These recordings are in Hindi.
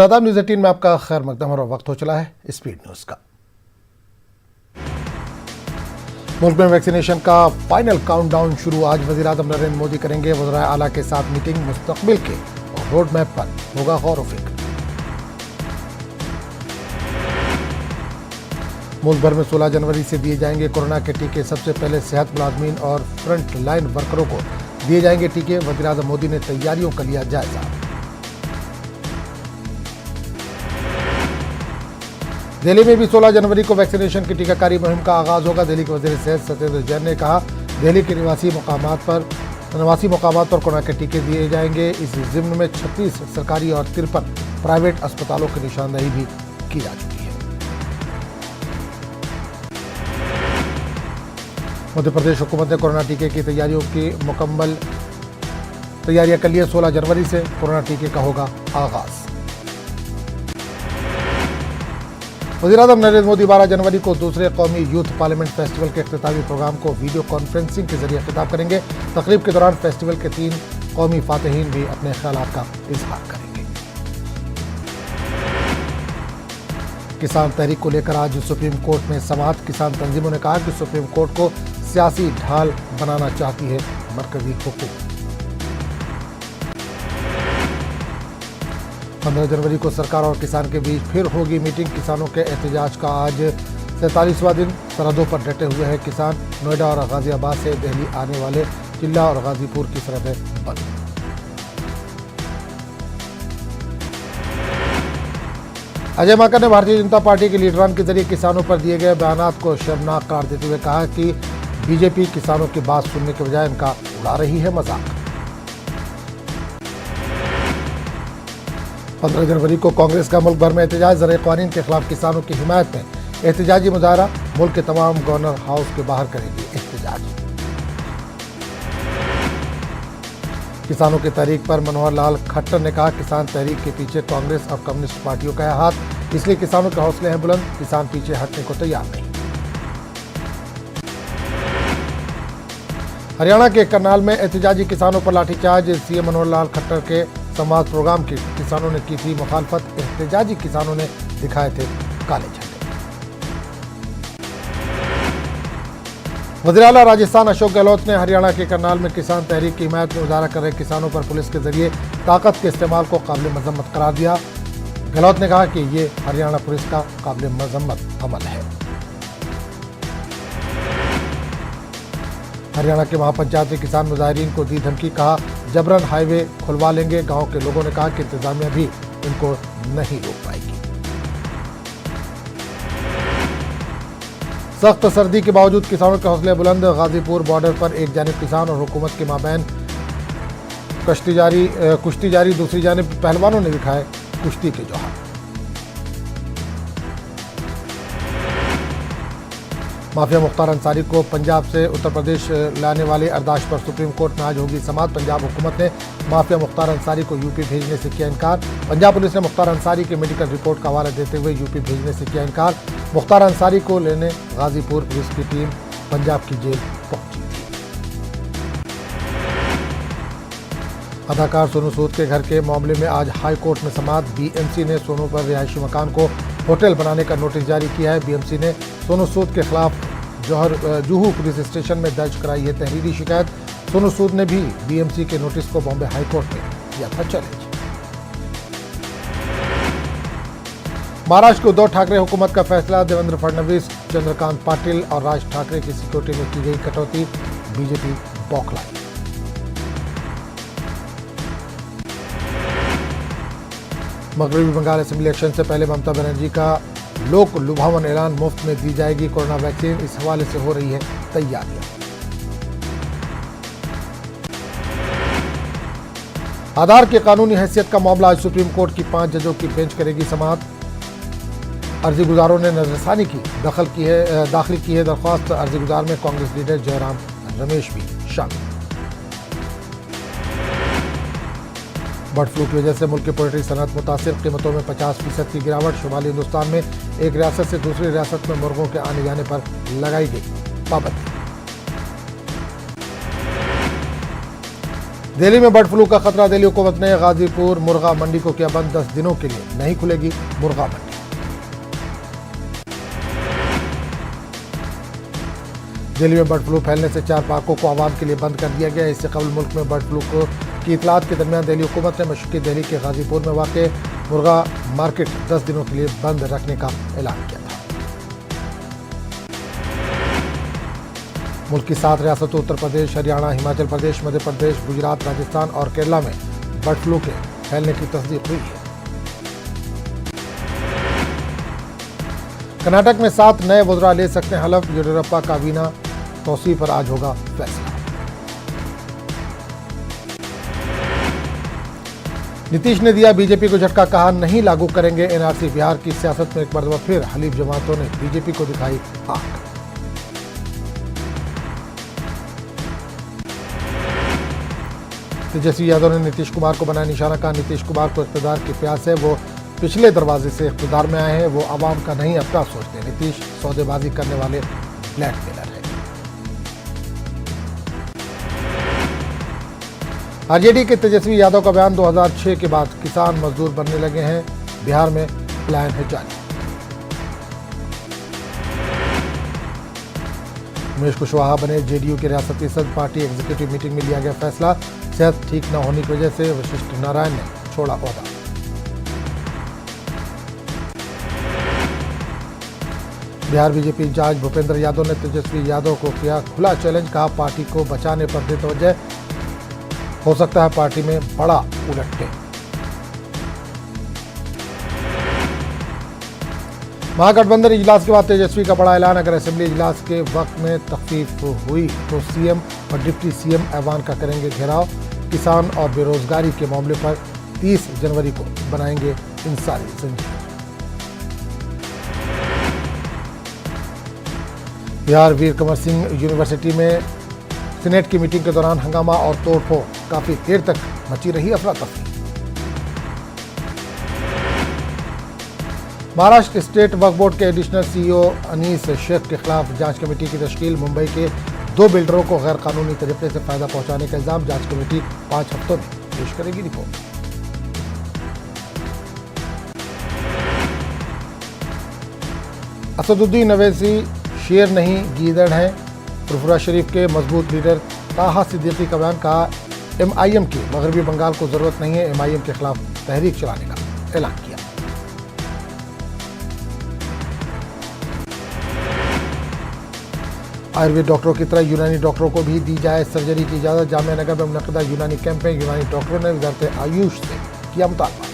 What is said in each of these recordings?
आदाब, न्यूज़ 18 में आपका खैर मकदम और वक्त हो चला है स्पीड न्यूज़ का। मुल्क में वैक्सीनेशन का फाइनल काउंटडाउन शुरू। आज वज़ीर-ए-आज़म नरेंद्र मोदी करेंगे वज़राए आला के साथ मीटिंग। मुस्तकबिल के और रोड मैप पर होगा गौर व फिक्र। मुल्क भर में 16 जनवरी से दिए जाएंगे कोरोना के टीके। सबसे पहले सेहत मुलाजमीन और फ्रंट लाइन वर्करों को दिए जाएंगे टीके। वज़ीर-ए-आज़म मोदी ने तैयारियों का लिया जायजा। दिल्ली में भी 16 जनवरी को वैक्सीनेशन की टीकाकारी मुहिम का आगाज होगा। दिल्ली के वज़ीर सेहत सत्येंद्र जैन ने कहा, दिल्ली के निवासी मुकामात पर कोरोना के टीके दिए जाएंगे। इस ज़िम्न में 36 सरकारी और 53 प्राइवेट अस्पतालों की निशानदेही भी की जा चुकी है। मध्य प्रदेश हुकूमत ने कोरोना टीके की तैयारियां कर ली है। 16 जनवरी से कोरोना टीके का होगा आगाज। वज़ीर-ए-आज़म नरेंद्र मोदी 12 जनवरी को दूसरे कौमी यूथ पार्लियामेंट फेस्टिवल के इख्तितामी प्रोग्राम को वीडियो कॉन्फ्रेंसिंग के जरिए खिताब करेंगे। तकरीब के दौरान फेस्टिवल के 3 कौमी फातिहीन भी अपने ख्यालात का इजहार करेंगे। किसान तहरीक को लेकर आज सुप्रीम कोर्ट में समाअत। किसान तंजीमों ने कहा कि सुप्रीम कोर्ट को सियासी ढाल बनाना चाहती है मरकजी हुकूमत। 15 जनवरी को सरकार और किसान के बीच फिर होगी मीटिंग। किसानों के एहतजाज का आज 47वां दिन। सरहदों पर डटे हुए हैं किसान। नोएडा और गाजियाबाद से दिल्ली आने वाले चिल्ला और गाजीपुर की सरहदें बंद। अजय माकन ने भारतीय जनता पार्टी के लीडरान के जरिए किसानों पर दिए गए बयानात को शर्मनाक करार देते हुए कहा कि बीजेपी किसानों की बात सुनने के बजाय इनका उड़ा रही है मजाक। 15 जनवरी को कांग्रेस का मुल्क भर में एहतजाज। ज़र क़वानीन के खिलाफ किसानों की हिमायत में एहतजाजी मुजाहरा। मुल्क के तमाम गवर्नर हाउस के बाहर करेगी एहतजाज। किसानों की तहरीक पर मनोहर लाल खट्टर ने कहा, किसान तहरीक के पीछे कांग्रेस और कम्युनिस्ट पार्टियों का है हाथ, इसलिए किसानों के हौसले हैं बुलंद। किसान पीछे हटने को तैयार नहीं। हरियाणा के करनाल में एहतजाजी किसानों पर लाठीचार्ज। सीएम मनोहर लाल खट्टर के संवाद प्रोग्राम की किसानों ने की थी मुखालफत। एहतजाजी किसानों ने दिखाए थे काले झंडे। वज़ीर आला राजस्थान अशोक गहलोत ने हरियाणा के करनाल में किसान तहरीक की हिमायत में मुजाहरा कर रहे किसानों पर पुलिस के जरिए ताकत के इस्तेमाल को काबिल मजम्मत करार दिया। गहलोत ने कहा कि ये हरियाणा पुलिस का काबिल मजम्मत अमल है। हरियाणा के महापंचायत ने किसान मुजाहिरीन को दी धमकी। कहा, जबरन हाईवे खुलवा लेंगे। गांव के लोगों ने कहा कि इंतजामिया भी इनको नहीं रोक पाएगी। सख्त सर्दी के बावजूद किसानों के हौसले बुलंद। गाजीपुर बॉर्डर पर एक जानिब किसान और हुकूमत के माबैन कुश्ती जारी। दूसरी जानिब पहलवानों ने दिखाए कुश्ती के जौहर। माफिया मुख्तार अंसारी को पंजाब से उत्तर प्रदेश लाने वाले अरदाश पर सुप्रीम कोर्ट में आज होगी समाअत। पंजाब हुकूमत ने माफिया मुख्तार अंसारी को यूपी भेजने से किया इनकार। पंजाब पुलिस ने मुख्तार अंसारी के मेडिकल रिपोर्ट का हवाला देते हुए यूपी भेजने से किया इनकार। मुख्तार अंसारी को लेने गाजीपुर पुलिस की टीम पंजाब की जेल पहुंची थी। अदाकार सोनू सूद के घर के मामले में आज हाई कोर्ट में समाअत। बीएमसी ने सोनू पर रिहायशी मकान को होटल बनाने का नोटिस जारी किया है। बीएमसी ने सोनू सूद के खिलाफ जुहू पुलिस स्टेशन में दर्ज कराई है तहरीरी शिकायत। सोनू सूद ने भी बीएमसी के नोटिस को बॉम्बे हाई कोर्ट में किया था चैलेंज। महाराष्ट्र के उद्धव ठाकरे हुकूमत का फैसला। देवेंद्र फडणवीस, चंद्रकांत पाटिल और राज ठाकरे की सिक्योरिटी में की गई कटौती। बीजेपी बौखलाई। मगरबी बंगाल असेंबली इलेक्शन से पहले ममता बनर्जी का लोक लुभावन ऐलान। मुफ्त में दी जाएगी कोरोना वैक्सीन। इस हवाले से हो रही है तैयारियां। आधार की कानूनी हैसियत का मामला। आज सुप्रीम कोर्ट की 5 जजों की बेंच करेगी समाअत। अर्जी गुजारों ने नजरसानी की दाखिल की है दरख्वास्त। अर्जी गुजार में कांग्रेस लीडर जयराम रमेश भी शामिल। बर्ड फ्लू की वजह से मुल्क की पोल्ट्री सनत मुतासिर। कीमतों में 50% की गिरावट। शुमाली हिंदुस्तान में एक रियासत से दूसरी रियासत में मुर्गों के आने जाने पर लगाई गई पाबंदी। दिल्ली में बर्ड फ्लू का खतरा, दिल्ली हुकूमत ने गाजीपुर मुर्गा मंडी को किया बंद, 10 दिनों के लिए नहीं खुलेगी मुर्गा मंडी। दिल्ली में बर्ड फ्लू फैलने से 4 पार्कों को आवाम के लिए बंद कर दिया गया। इससे कबल मुल्क में बर्ड फ्लू की इतलात के दरमियान दिल्ली हुकूमत ने मशरक़ी दिल्ली के गाजीपुर में वाक़ मुर्गा मार्केट 10 दिनों के लिए बंद रखने का ऐलान किया था। मुल्क की 7 रियासतों उत्तर प्रदेश, हरियाणा, हिमाचल प्रदेश, मध्य प्रदेश, गुजरात, राजस्थान और केरला में बर्ड फ्लू के फैलने की तस्दीक हुई है। कर्नाटक में 7 नए वज़रा ले सकते हैं हलफ, येडियुरप्पा काबीना तौसीफ पर आज होगा फैसला। नीतीश ने दिया बीजेपी को झटका, कहा नहीं लागू करेंगे एनआरसी। बिहार की सियासत में एक मरतबा फिर हलीफ जमातों ने बीजेपी को दिखाई आंख। तेजस्वी यादव ने नीतीश कुमार को बनाया निशाना, कहा नीतीश कुमार को इख्तिदार की प्यास है, वो पिछले दरवाजे से इख्तिदार में आए हैं, वो आवाम का नहीं अपना सोचते। नीतीश सौदेबाजी करने वाले ब्लैकमेलर है। आरजेडी के तेजस्वी यादव का बयान, 2006 के बाद किसान मजदूर बनने लगे हैं, बिहार में प्लान है जारी। उमेश कुशवाहा बने जेडीयू के रियासती सदर, पार्टी एग्जीक्यूटिव मीटिंग में लिया गया फैसला। सेहत ठीक न होने की वजह से वशिष्ठ नारायण ने छोड़ा ओहदा। बिहार बीजेपी इंचार्ज भूपेंद्र यादव ने तेजस्वी यादव को किया खुला चैलेंज, कहा पार्टी को बचाने पर दे तवज्जो, हो सकता है पार्टी में बड़ा उलटफेर। महागठबंधन इजलास के बाद तेजस्वी का बड़ा ऐलान, अगर असेंबली इजलास के वक्त में तखफीफ हुई तो सीएम और डिप्टी सीएम ऐवान का करेंगे घेराव। किसान और बेरोजगारी के मामले पर 30 जनवरी को बनाएंगे इंसानी जंजीर। बिहार वीर कंवर सिंह यूनिवर्सिटी में सीनेट की मीटिंग के दौरान हंगामा और तोड़फोड़, काफी देर तक मची रही अफरा तफरी। महाराष्ट्र स्टेट वक्फ बोर्ड के एडिशनल सीईओ अनीस शेख के खिलाफ जांच कमेटी की तश्कील, मुंबई के 2 बिल्डरों को गैर कानूनी तरीके से फायदा पहुंचाने का इल्जाम, जांच कमेटी 5 हफ्तों में पेश करेगी रिपोर्ट। असदुद्दीन अवैसी शेर नहीं गीदड़ हैं, फुरफुरा शरीफ के मजबूत लीडर ताहा सिद्दीकी का बयान, कहा एमआईएम की मगरबी बंगाल को जरूरत नहीं है, एमआईएम के खिलाफ तहरीक चलाने का ऐलान किया। आयुर्वेद डॉक्टरों की तरह यूनानी डॉक्टरों को भी दी जाए सर्जरी की इजाजत, जामिया नगर में मुनक्किदा यूनानी कैंप में यूनानी डॉक्टरों ने वजारत आयुष से किया मुतालबा।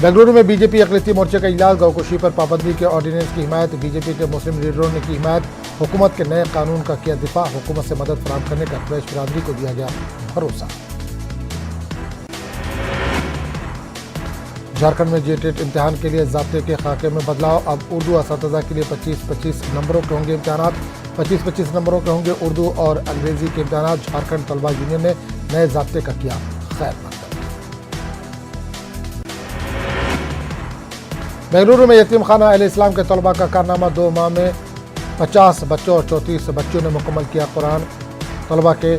बेंगलुरु में बीजेपी अक़लियती मोर्चे का इजलास, गौकुशी पर पाबंदी के ऑर्डिनेंस की हिमायत, बीजेपी के मुस्लिम लीडरों ने की हिमायत, हुकूमत के नए कानून का किया दिफा, हुकूमत से मदद फराहम करने का कुरैश बिरादरी को दिया गया भरोसा। झारखंड में जेटेट इम्तिहान के लिए ज़ाब्ते के खाके में बदलाव, अब उर्दू असातिज़ा के लिए 25-25 नंबरों के होंगे इम्तिहानात, 25-25 नंबरों के होंगे उर्दू और अंग्रेजी के इम्तिहानात। झारखंड तलबा यूनियन ने नए ज़ाब्ते का किया खैर मकदम। बेंगलुरु में यतीम खाना अहले इस्लाम के तलबा का कारनामा, 2 माह में 50 बच्चों और 34 बच्चों ने मुकम्मल किया कुरान। तलबा के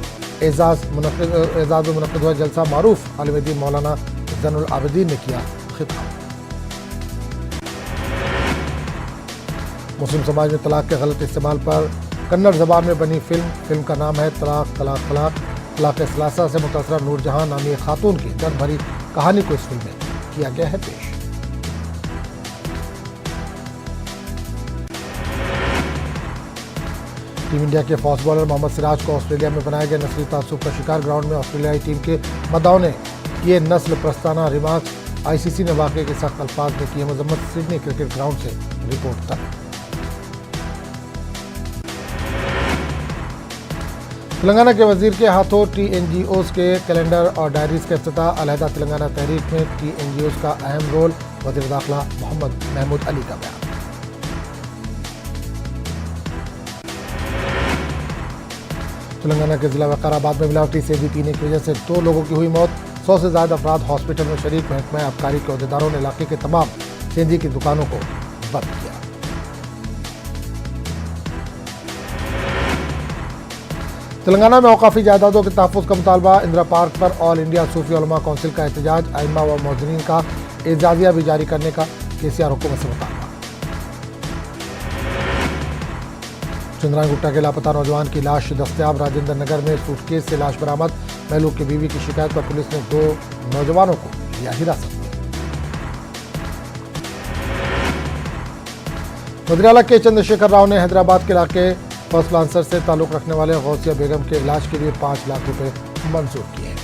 एजाज में मुनक़्क़िद हुआ जलसा, मारूफ आलिम दीन मौलाना ज़ैनुल आबिदीन ने किया खिताब। मुस्लिम समाज में तलाक के गलत इस्तेमाल पर कन्नड़ जबान में बनी फिल्म का नाम है तलाक तलाक तलाक। तलाक सलासा से मुतासरा नूरजहां नामी एक खातून की दर्द भरी कहानी को इस फिल्म में किया गया है पेश। टीम इंडिया के फास्ट बॉलर मोहम्मद सिराज को ऑस्ट्रेलिया में बनाया गया नस्ली तासुब का शिकार, ग्राउंड में ऑस्ट्रेलियाई टीम के मद्दाओं ने किए नस्ल प्रस्ताना रिमार्क्स, आईसीसी ने वाकये के सख्त अल्फाज में किए मजम्मत, सिडनी क्रिकेट ग्राउंड से रिपोर्ट तक। तेलंगाना के वजीर के हाथों टीएनजीओज के कैलेंडर और डायरीज का इफ्तिताह, अलहदा तेलंगाना तहरीक में टीएनजीओज का अहम रोल, वज़ीर दाखिला मोहम्मद महमूद अली का बयान। तेलंगाना के जिला वकाराबाद में मिलावटी सेंधी पीने की वजह से 2 लोगों की हुई मौत, 100 से ज्यादा अफराद हॉस्पिटल में शरीक। महकमा आबकारी के अहदेदारों ने इलाके के तमाम सेंधी की दुकानों को बंद किया। तेलंगाना में औकाफी जायदादों के तहफ़्फ़ुज़ का मुतालबा, इंदिरा पार्क पर ऑल इंडिया सूफी उलमा काउंसिल का एहतजाज, अइम्मा व मौज़नीन का एजाज़िया भी जारी करने का केसीआर हुकूमत से मुतालबा। चंद्रायन गुट्टा के लापता नौजवान की लाश दस्तयाब, राजेंद्र नगर में सूटकेस से लाश बरामद, महलूक की बीवी की शिकायत पर पुलिस ने 2 नौजवानों को लिया हिरासत में। वज़ीर-ए-आला के चंद्रशेखर राव ने हैदराबाद के इलाके फर्स्ट लांसर से ताल्लुक़ रखने वाले गौसिया बेगम के इलाज के लिए 5 लाख रुपए मंजूर किए हैं।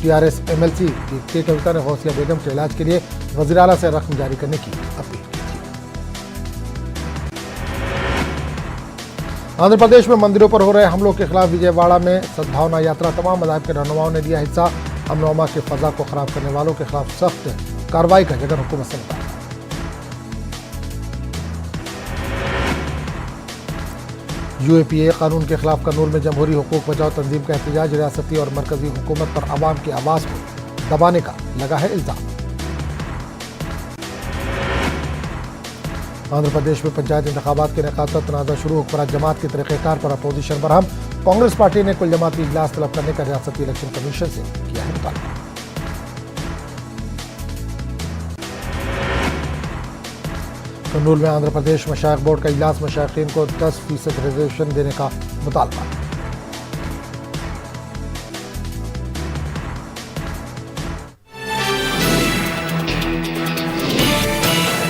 टीआरएस एमएलसी के कविता ने गौसिया बेगम के इलाज के लिए वज़ीर-ए-आला से रकम जारी करने की अपील की थी। आंध्र प्रदेश में मंदिरों पर हो रहे हमलों के खिलाफ विजयवाड़ा में सद्भावना यात्रा, तमाम मज़ाहिब के रहनुमाओं ने लिया हिस्सा। अमन-ओ-अमान के फ़ज़ा को खराब करने वालों के खिलाफ सख्त कार्रवाई का जगन हुकूमत से मुतालबा। यूएपीए कानून के खिलाफ करनूल में जमहूरी हुकूक बचाओ तंजीम का एहतजाज, रियासती और मरकजी हुकूमत पर आवाम की आवाज़ को दबाने का लगा है इल्जाम। आंध्र प्रदेश में पंचायत इंतखाबात के इनेकाद पर तनाज़ा शुरू, हुक्मरान जमात के तरीक़ेकार पर अपोजिशन बरहम। कांग्रेस पार्टी ने कुल जमाती इजलास तलब करने का रियासती इलेक्शन कमीशन से किया है मुतालबा। कर्नूल में आंध्र प्रदेश मशाइख बोर्ड का इजलास, मशाइखीन को 10% रिजर्वेशन देने का मुतालबा।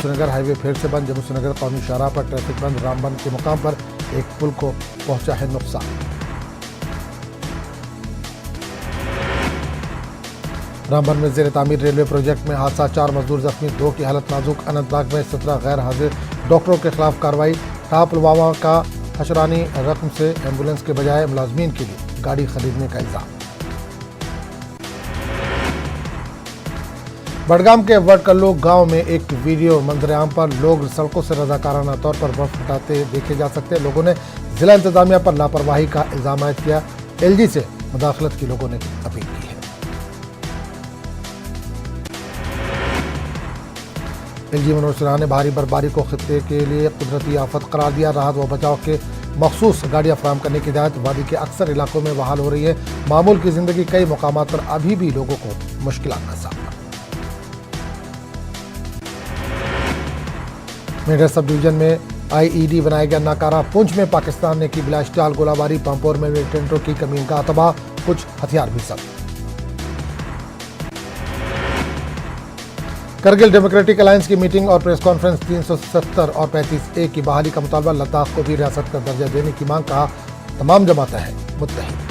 श्रीनगर हाईवे फिर से बंद, जम्मू श्रीनगर कौमी शाहराह पर ट्रैफिक बंद, रामबन के मुकाम पर एक पुल को पहुंचा है नुकसान। रामबन में ज़ेर तामीर रेलवे प्रोजेक्ट में हादसा, 4 मजदूर जख्मी, 2 की हालत नाजुक। अनंतनाग में 17 गैर हाजिर डॉक्टरों के खिलाफ कार्रवाई। पुलवामा का हशरानी रकम से एम्बुलेंस के बजाय मुलाजमीन के लिए गाड़ी खरीदने का इल्जाम। बडगाम के वडकल्लू गांव में एक वीडियो मंजर-ए-आम पर लोग सड़कों से रजाकाराना तौर पर बर्फ हटाते देखे जा सकते हैं। लोगों ने जिला इंतजामिया पर लापरवाही का इल्जाम आयद किया। एलजी से मुदाखलत की लोगों ने अपील की है। एलजी मनोज सिन्हा ने भारी बर्फबारी को खित्ते के लिए कुदरती आफत करार दिया। राहत व बचाव के मखसूस गाड़ियां फराहम करने की हिदायत। वादी के अक्सर इलाकों में बहाल हो रही है मामूल की जिंदगी, कई मुकामात पर अभी भी लोगों को मुश्किलात का सामना। मेडर सब डिवीजन में आईईडी बनाया गया नाकारा। पुंछ में पाकिस्तान ने की बिलाश्टाल गोलाबारी। पंपोर में मिलिटेंटों की कमीनगाह तबाह, कुछ हथियार भी जब्त। करगिल डेमोक्रेटिक अलायंस की मीटिंग और प्रेस कॉन्फ्रेंस, 370 और 35A की बहाली का मुतालबा। लद्दाख को भी रियासत का दर्जा देने की मांग, कहा तमाम जमातें हैं मुत्तहिद।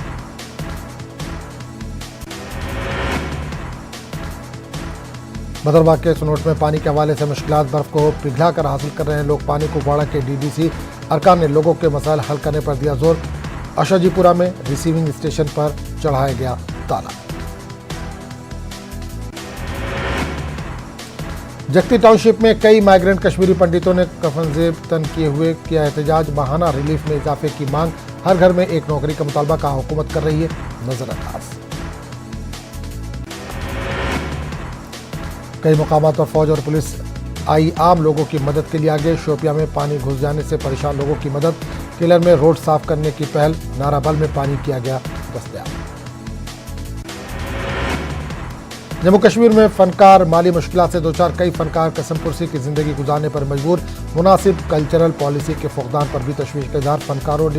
बदरबाग के सुनोट में पानी के हवाले से मुश्किलात, बर्फ को पिघला कर हासिल कर रहे हैं लोग पानी को। बाड़ा के डीडीसी अरकान ने लोगों के मसाइल हल करने पर दिया जोर। अशाजीपुरा में रिसीविंग स्टेशन पर चढ़ाया गया ताला। जगती टाउनशिप में कई माइग्रेंट कश्मीरी पंडितों ने कफनजेब तन किए हुए किया एहतजाज। माहाना रिलीफ में इजाफे की मांग, हर घर में एक नौकरी का मुतालबा, कहा हुकूमत कर रही है नजरअंदाज। कई मुकामात पर फौज और पुलिस आई आम लोगों की मदद के लिए आगे। शोपिया में पानी घुस जाने से परेशान लोगों की मदद। किलर में रोड साफ करने की पहल। नाराबल में पानी किया गया दस्तयाब। जम्मू कश्मीर में फनकार माली मुश्किलात से दो चार, कई फनकार कसम पुरसी की जिंदगी गुजारने पर मजबूर। मुनासिब कल्चरल पॉलिसी के फुकदान पर भी तशवीश का इजहार। फनकारों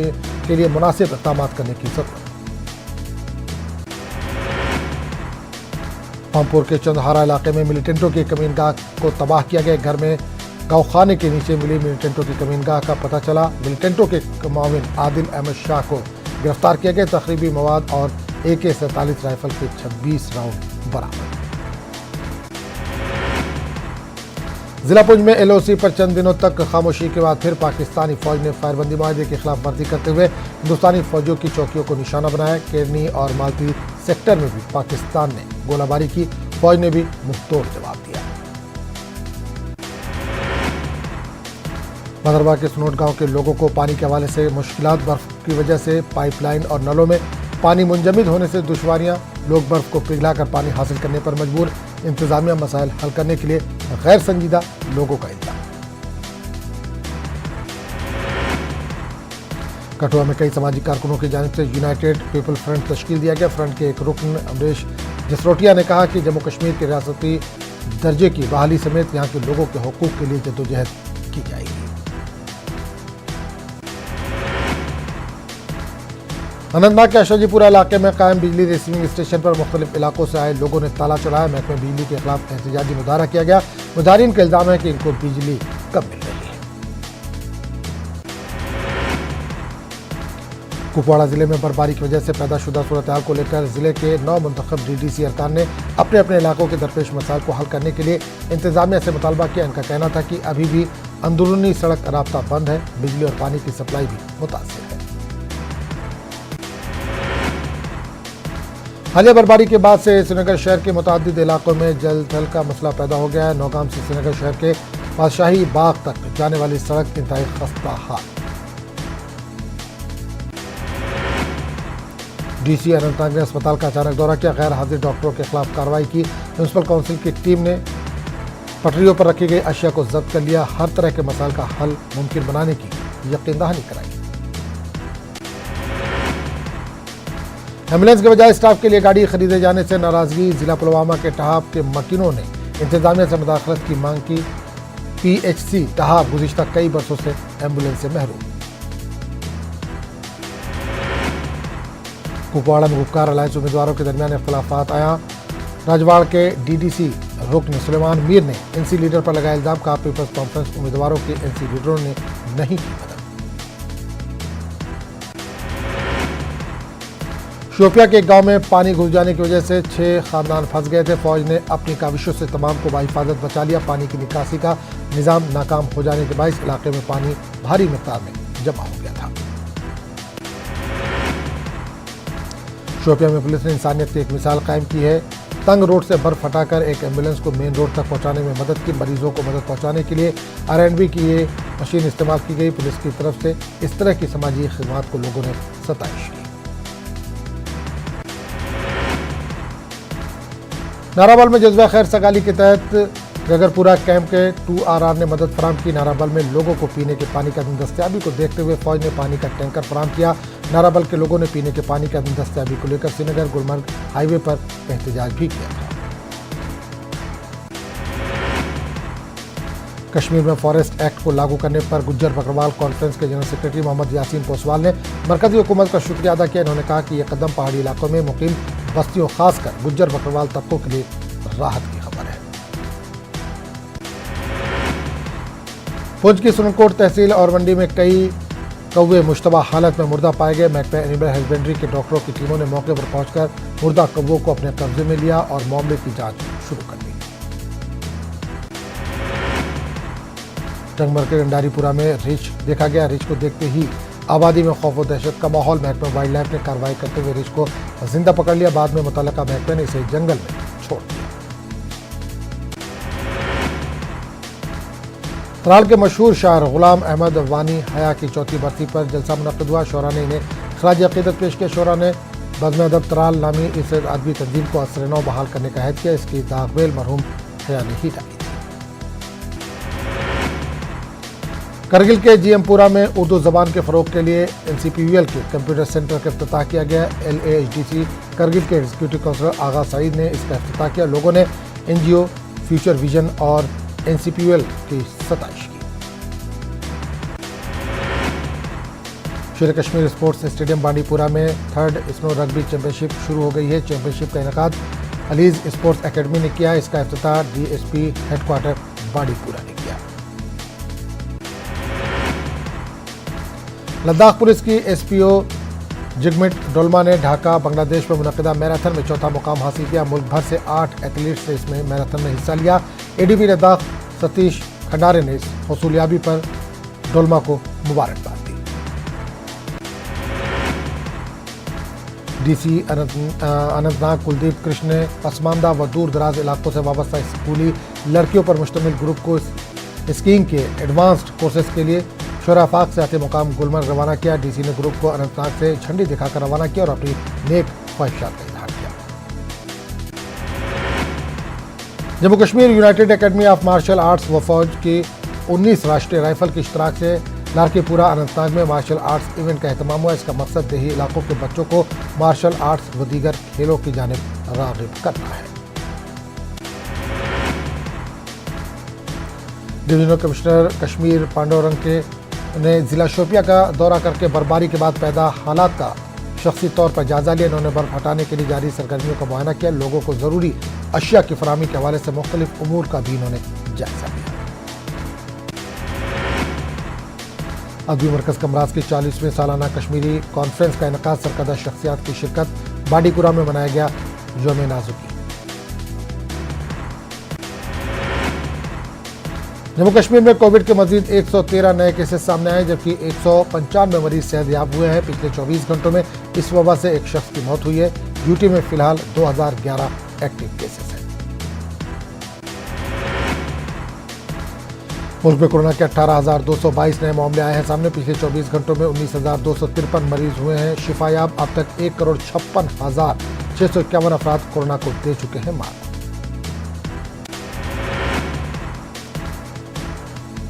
के लिए मुनासिब इक़दाम करने की जरूरत। पामपुर के चंदहारा इलाके में मिलिटेंटों की कमीनगाह को तबाह किया गया। घर में गौखाने के नीचे मिली मिलिटेंटों की कमीनगाह का पता चला। मिलिटेंटों के मुआविन आदिल अहमद शाह को गिरफ्तार किया गया। तकरीबी मवाद और AK-47 राइफल के 26 राउंड बरामद। जिला पुंछ में LOC पर चंद दिनों तक खामोशी के बाद फिर पाकिस्तानी फौज ने फायरबंदी माहे की खिलाफ वर्जी करते हुए हिंदुस्तानी फौजियों की चौकियों को निशाना बनाया। केरनी और मालती सेक्टर में भी पाकिस्तान ने गोलाबारी की। फौज ने भी मुंहतोड़ जवाब दिया। बदरवा के सुनोट गांव के लोगों को पानी के हवाले से मुश्किलात। बर्फ की वजह से पाइपलाइन और नलों में पानी मुंजमद होने से दुश्वारियां। लोग बर्फ को पिघलाकर पानी हासिल करने पर मजबूर। इंतजामिया मसाइल हल करने के लिए गैर संजीदा लोगों का इल्जाम। कठुआ में कई समाजी कारकुनों की जानिब से यूनाइटेड पीपल फ्रंट तश्कील दिया गया। फ्रंट के एक रुकन अमरीश जसरोटिया ने कहा कि जम्मू कश्मीर के रियासती दर्जे की बहाली समेत यहाँ के लोगों के हकूक़ के लिए जद्दोजहद की जाएगी। अनंतनाग के अशोजीपुरा इलाके में कायम बिजली रिसीविंग स्टेशन पर मुख्तलिफ इलाकों से आए लोगों ने ताला चढ़ाया। महकमे बिजली के खिलाफ एहतजाजी मुजाहरा किया गया। मुजाहिरीन का इल्जाम है कि इनको बिजली कम मिल रही है। कुपवाड़ा जिले में बर्फबारी की वजह से पैदाशुदा सूरत हाल को लेकर जिले के 9 मुंतखब डीडीसी अरकान ने अपने अपने इलाकों के दरपेश मसाइल को हल करने के लिए इंतजामिया से मुतालबा किया। इनका कहना था कि अभी भी अंदरूनी सड़क राब्ता बंद है, बिजली और पानी की सप्लाई भी मुतासिर है। हालिया बर्फबारी के बाद से श्रीनगर शहर के मुतादिद इलाकों में जल थल का मसला पैदा हो गया है। नौगाम से श्रीनगर शहर के बादशाही बाग तक जाने वाली सड़क इंतहाई खस्ता हाल। डीसी अनंतनाग ने अस्पताल का अचानक दौरा किया। गैर हाजिर डॉक्टरों के खिलाफ कार्रवाई की। म्यूनसिपल काउंसिल की टीम ने पटरियों पर रखी गई अशिया को जब्त कर लिया। हर तरह के मसाइल का हल मुमकिन बनाने की यकीन दहानी कराई। एम्बुलेंस के बजाय स्टाफ के लिए गाड़ी खरीदे जाने से नाराजगी। जिला पुलवामा के टहाब के मकीनों ने इंतजामिया से मुदाखलत की मांग की। पीएचसी टहाब गुज़िश्ता कई बरसों से एम्बुलेंस से महरूम। कुपवाड़ा में गुपकार अलायंस उम्मीदवारों के दरमियान इख्तिलाफात आया। राजवाड़ के डीडीसी रुकन सुलेमान मीर ने एनसी लीडर पर लगाया इल्जाम। कहा पीपल्स कॉन्फ्रेंस उम्मीदवारों के एनसी लीडरों ने नहीं की मदद। शोपिया के एक गांव में पानी घुस जाने की वजह से 6 खानदान फंस गए थे। फौज ने अपनी काविशों से तमाम को बाहिफाजत बचा लिया। पानी की निकासी का निजाम नाकाम हो जाने के बायस इलाके में पानी भारी मिकदार में जमा हो गया था। शोपिया में पुलिस ने इंसानियत की एक मिसाल कायम की है। तंग रोड से बर्फ हटाकर एक एम्बुलेंस को मेन रोड तक पहुंचाने में मदद की। मरीजों को मदद पहुंचाने के लिए R&B की ये मशीन इस्तेमाल की गई। पुलिस की तरफ से इस तरह की समाजी खिदमत को लोगों ने सताइश की। नाराबल में जज्बा खैर सगाली के तहत गगरपुरा कैंप के 2RR ने मदद फराम की। नाराबल में लोगों को पीने के पानी की दस्तयाबी को देखते हुए फौज ने पानी का टैंकर फराम किया। नाराबल के लोगों ने पीने के पानी की दस्तयाबी को लेकर श्रीनगर गुलमर्ग हाईवे पर एहतजाज भी किया था। कश्मीर में फॉरेस्ट एक्ट को लागू करने पर गुज्जर बकरवाल कॉन्फ्रेंस के जनरल सेक्रेटरी मोहम्मद यासीन पोसवाल ने मरकजी हुकूमत का शुक्रिया अदा किया। इन्होंने कहा कि यह कदम पहाड़ी इलाकों में मुकीम बस्तियों खासकर गुज्जर बकरवाल तबकों के लिए राहत की खबर है। पुंछ की सुरनकोट तहसील और मंडी में कई कौवे मुश्तबा हालत में मुर्दा पाए गए। महकमा एनिमल हस्बेंड्री के डॉक्टरों की टीमों ने मौके पर पहुंचकर मुर्दा कौवों को अपने कब्जे में लिया और मामले की जांच शुरू कर दी। टंगमर के गंडारीपुरा में रिछ देखा गया। रिछ को देखते ही आबादी में खौफ व दहशत का माहौल। महकमा वाइल्ड लाइफ ने कार्रवाई करते हुए रिछ को जिंदा पकड़ लिया। बाद में मुतल्लिका महकमे ने इसे जंगल में छोड़ दिया। त्राल के मशहूर शायर गुलाम अहमद वानी हया की 4थी बरसी पर जलसा मुनक़्क़िद हुआ। शोरा ने इन्हें खराज अक़ीदत पेश किया। शोरा ने बज़्म अदब त्राल नामी इस अदबी तंजीम को असर नौ बहाल करने का अहद किया। इसकी दागबेल मरहूम हया ने ही डाली। करगिल के GMपुरा में उर्दू ज़बान के फ़रोग़ के लिए NCPUL के कंप्यूटर सेंटर का इफ्तिताह किया गया। LAHDC करगिल के एग्जीक्यूटिव काउंसलर आगा सईद ने इसका इफ्तिताह किया। लोगों ने NGO फ्यूचर विजन और NCPUL की सताइश की। शेर कश्मीर स्पोर्ट्स स्टेडियम बांडीपुरा में 3rd स्नो रग्बी चैंपियनशिप शुरू हो गई है। चैंपियनशिप का इनेकाद अलीज स्पोर्ट्स एकेडमी ने किया। इसका इफ्तिताह DSP हेडक्वार्टर बांडीपुरा ने किया। लद्दाख पुलिस की SPO जिगमिट डोलमा ने ढाका बांग्लादेश में मुनक़िदा मैराथन में 4था मुकाम हासिल किया। मुल्क भर से 8 एथलीट्स ने इसमें मैराथन में हिस्सा लिया। ADB लद्दाख सतीश खंडारे ने इस हसूलियाबी पर डोलमा को मुबारकबाद दी। DC अनंतनाग कुलदीप कृष्ण ने पसमानदा व दूर दराज इलाकों से वाबस्ता स्कूली लड़कियों पर मुश्तमिल ग्रुप को स्कीइंग के एडवांस्ड कोर्सेज के लिए शोराफाक से आते मुकाम गुलमर्ग रवाना किया। DC ने ग्रुप को अनंतनाग से झंडी दिखाकर रवाना किया और अपनी नेक ख्वाहिशात का इजहार किया। Jammu Kashmir united academy of martial arts व फौज की 19 राष्ट्रीय राइफल के इश्तराक से लारकीपुरा अनंतनाग में मार्शल आर्ट्स इवेंट का एहतमाम हुआ। इसका मकसद देही इलाकों के बच्चों को मार्शल आर्ट्स व दीगर खेलों की जानिब राग़िब करना है। डिवीजनल कमिश्नर कश्मीर पांडुरंग ने जिला शोपिया का दौरा करके बर्फबारी के बाद पैदा हालात का शख्सी तौर पर जायजा लिया। इन्होंने बर्फ हटाने के लिए जारी सरगर्मियों का मुआयना किया। लोगों को जरूरी अशिया की फराहमी के हवाले से मुख्तलिफ उमूर का भी इन्होंने जायजा लिया। अदबी मरकज कमराज की 40वीं सालाना कश्मीरी कॉन्फ्रेंस का इनकाद सरकर्दा शख्सियात की शिरकत बाडीपुरा में मनाया गया। यौम नाजुकी। जम्मू कश्मीर में कोविड के मजीद 113 नए केसेस सामने आए, जबकि 195 मरीज सेहतयाब हुए हैं। पिछले 24 घंटों में इस वबा से एक शख्स की मौत हुई है। यूटी में फिलहाल 2011 एक्टिव केसेस हैं। मुल्क में कोरोना के 18,222 नए मामले आए हैं सामने। पिछले 24 घंटों में 19,253 मरीज हुए हैं शिफायाब। अब तक 1,56,651 अफराद कोरोना को दे चुके हैं मात।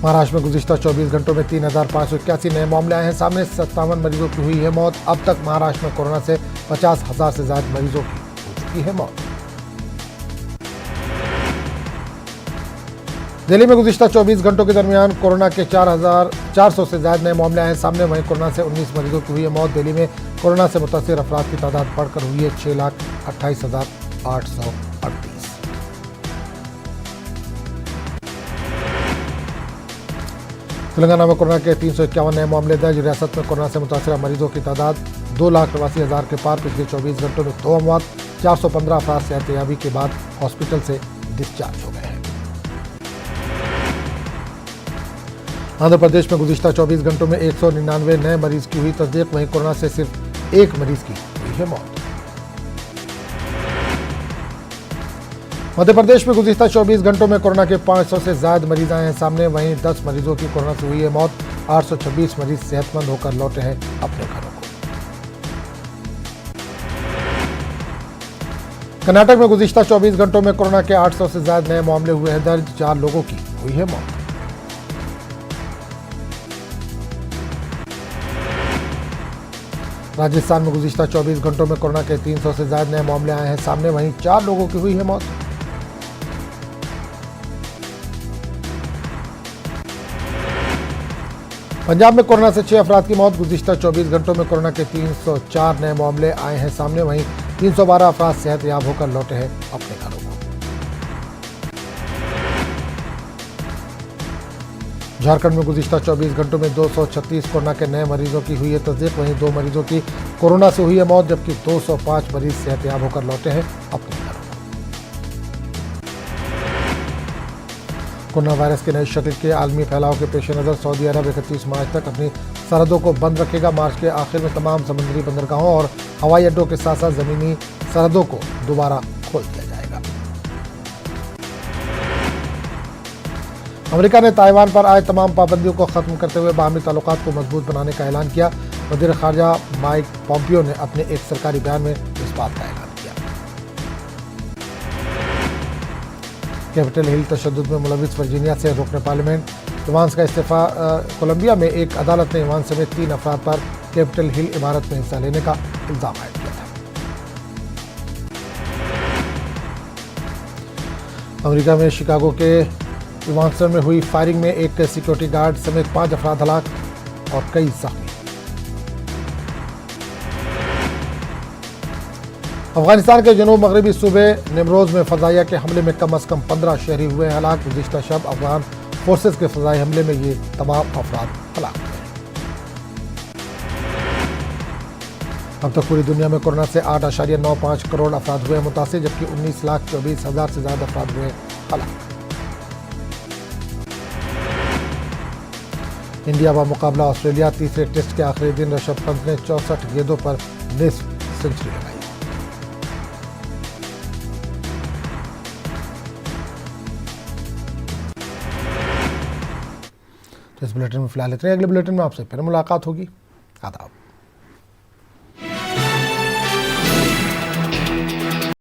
महाराष्ट्र में गुज़िश्ता 24 घंटों में 3,581 नए मामले आए हैं सामने। 57 मरीजों की हुई है मौत। अब तक महाराष्ट्र में कोरोना से 50,000 से ज्यादा मरीजों की हो चुकी है मौत। दिल्ली में गुज़िश्ता 24 घंटों के दरमियान कोरोना के 4,400 से ज्यादा नए मामले आए हैं सामने। वहीं कोरोना से 19 मरीजों की हुई है मौत। दिल्ली में कोरोना से मुतासिर अफराद की तादाद बढ़कर हुई है 6,28,838। तेलंगाना में कोरोना के 351 नए मामले दर्ज। रियासत में कोरोना से मुतासर मरीजों की तादाद 2,89,000 के पार। पिछले 24 घंटों में 2 अमवात। 415 अफराद सेहतयाबी के बाद हॉस्पिटल से डिस्चार्ज हो गए हैं। आंध्र प्रदेश में गुज़िश्ता 24 घंटों में 199 नए मरीज की हुई तस्दीक। वहीं कोरोना से सिर्फ एक मरीज की हुई है मौत। मध्य प्रदेश में गुज़िश्ता 24 घंटों में कोरोना के 500 से ज्यादा मरीज आए हैं सामने। वहीं 10 मरीजों की कोरोना से हुई है मौत। 826 मरीज सेहतमंद होकर लौटे हैं अपने घरों को। कर्नाटक में गुज़िश्ता 24 घंटों में कोरोना के 800 से ज्यादा नए मामले हुए हैं दर्ज। 4 लोगों की हुई है मौत। राजस्थान में गुज़िश्ता 24 घंटों में कोरोना के 300 से ज्यादा नए मामले आए हैं सामने। वहीं 4 लोगों की हुई है मौत। पंजाब में कोरोना से 6 अफराद की मौत। गुज़िश्ता 24 घंटों में कोरोना के 304 नए मामले आए हैं सामने। वहीं 312 अफराद सेहतयाब होकर लौटे हैं अपने घरों को। झारखंड में गुज़िश्ता 24 घंटों में 236 कोरोना के नए मरीजों की हुई है तस्दीक। वहीं 2 मरीजों की कोरोना से हुई है मौत, जबकि 205 मरीज सेहतयाब होकर लौटे हैं अपने घरों को। कोरोना वायरस के नई शक्ल के आलमी फैलाव के पेश नज़र सऊदी अरब 31 मार्च तक अपनी सरहदों को बंद रखेगा। मार्च के आखिर में तमाम समुद्री बंदरगाहों और हवाई अड्डों के साथ साथ ज़मीनी सरहदों को दोबारा खोल दिया जाएगा। अमेरिका ने ताइवान पर आए तमाम पाबंदियों को खत्म करते हुए बाहमी ताल्लुकात को मजबूत बनाने का ऐलान किया। वज़ीर ख़ारजा माइक पॉम्पियो ने अपने एक सरकारी बयान में इस बात का ऐलान किया। कैपिटल हिल तशद्दुद में मुलविस वर्जीनिया से रुकन पार्लियामेंट इवांस का इस्तीफा। कोलंबिया में एक अदालत ने इवांस समेत 3 अफराद पर कैपिटल हिल इमारत में हिस्सा लेने का इल्जाम आयद किया था। अमेरिका में शिकागो के इवांसर में हुई फायरिंग में एक सिक्योरिटी गार्ड समेत 5 अफराद हलाक और कई जख्मी। अफगानिस्तान के जनूब मगरबी सूबे निमरोज में फजाइया के हमले में कम से कम 15 शहरी हुए हलाक। गुज़िश्ता शब अफगान फोर्सेस के फजाई हमले में ये तमाम अफराद हलाक हुए। अब तक पूरी दुनिया में कोरोना से 8.95 करोड़ अफराद हुए मुतासिर, जबकि 19,24,000 से ज्यादा अफराद हुए हलाक। इंडिया व मुकाबला ऑस्ट्रेलिया। तीसरे टेस्ट के आखिरी दिन ऋषभ पंत ने 64 गेंदों पर निस्फ सेंचुरी लगाई। तो इस बुलेटिन में फिलहाल इतने। अगले बुलेटिन में आपसे फिर मुलाकात होगी। आदाब।